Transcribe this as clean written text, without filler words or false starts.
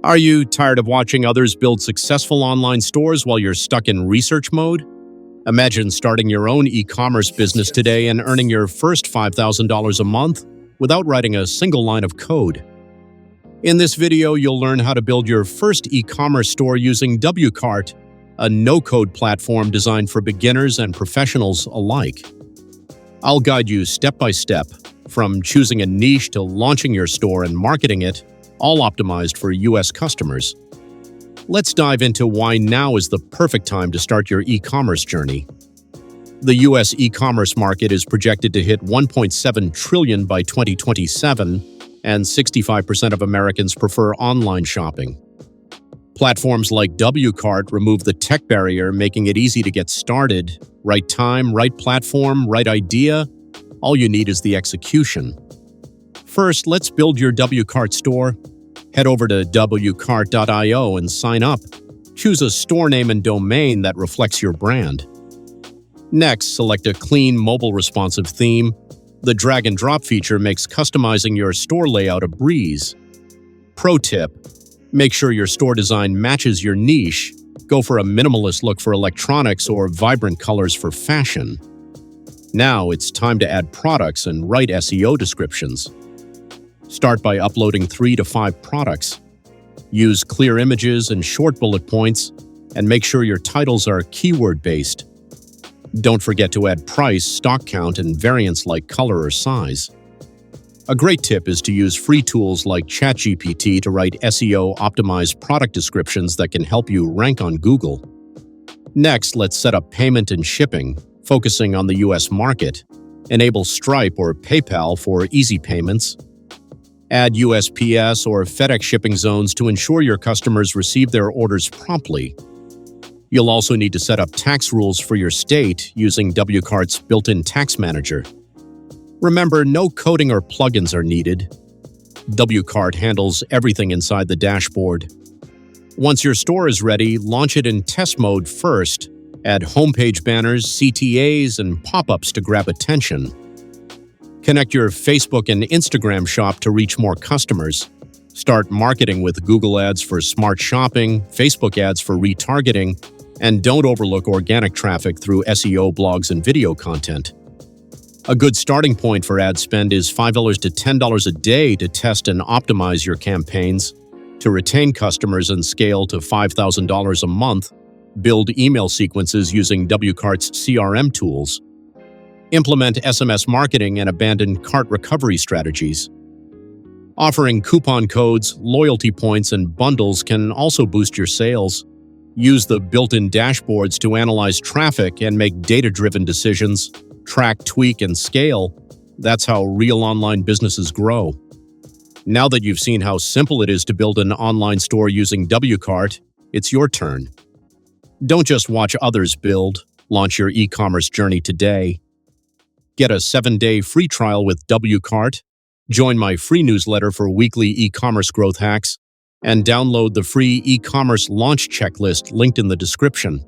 Are you tired of watching others build successful online stores while you're stuck in research mode? Imagine starting your own e-commerce business today and earning your first $5,000 a month without writing a single line of code. In this video, you'll learn how to build your first e-commerce store using Wcart, a no-code platform designed for beginners and professionals alike. I'll guide you step by step, from choosing a niche to launching your store and marketing it, all optimized for US customers. Let's dive into why now is the perfect time to start your e-commerce journey. The US e-commerce market is projected to hit $1.7 trillion by 2027, and 65% of Americans prefer online shopping. Platforms like Wcart remove the tech barrier, making it easy to get started. Right time, right platform, right idea. All you need is the execution. First, let's build your Wcart store. Head over to wcart.io and sign up. Choose a store name and domain that reflects your brand. Next, select a clean, mobile-responsive theme. The drag-and-drop feature makes customizing your store layout a breeze. Pro tip: make sure your store design matches your niche. Go for a minimalist look for electronics or vibrant colors for fashion. Now it's time to add products and write SEO descriptions. Start by uploading 3 to 5 products. Use clear images and short bullet points, and make sure your titles are keyword-based. Don't forget to add price, stock count, and variants like color or size. A great tip is to use free tools like ChatGPT to write SEO-optimized product descriptions that can help you rank on Google. Next, let's set up payment and shipping, focusing on the US market. Enable Stripe or PayPal for easy payments. Add USPS or FedEx shipping zones to ensure your customers receive their orders promptly. You'll also need to set up tax rules for your state using Wcart's built-in tax manager. Remember, no coding or plugins are needed. Wcart handles everything inside the dashboard. Once your store is ready, launch it in test mode first. Add homepage banners, CTAs, and pop-ups to grab attention. Connect your Facebook and Instagram shop to reach more customers. Start marketing with Google ads for smart shopping, Facebook ads for retargeting, and don't overlook organic traffic through SEO, blogs, and video content. A good starting point for ad spend is $5 to $10 a day to test and optimize your campaigns. To retain customers and scale to $5,000 a month, build email sequences using Wcart's CRM tools. Implement SMS marketing and abandon cart recovery strategies. Offering coupon codes, loyalty points, and bundles can also boost your sales. Use the built-in dashboards to analyze traffic and make data-driven decisions. Track, tweak, and scale. That's how real online businesses grow. Now that you've seen how simple it is to build an online store using Wcart, it's your turn. Don't just watch others build. Launch your e-commerce journey today. Get a 7-day free trial with Wcart, join my free newsletter for weekly e-commerce growth hacks, and download the free e-commerce launch checklist linked in the description.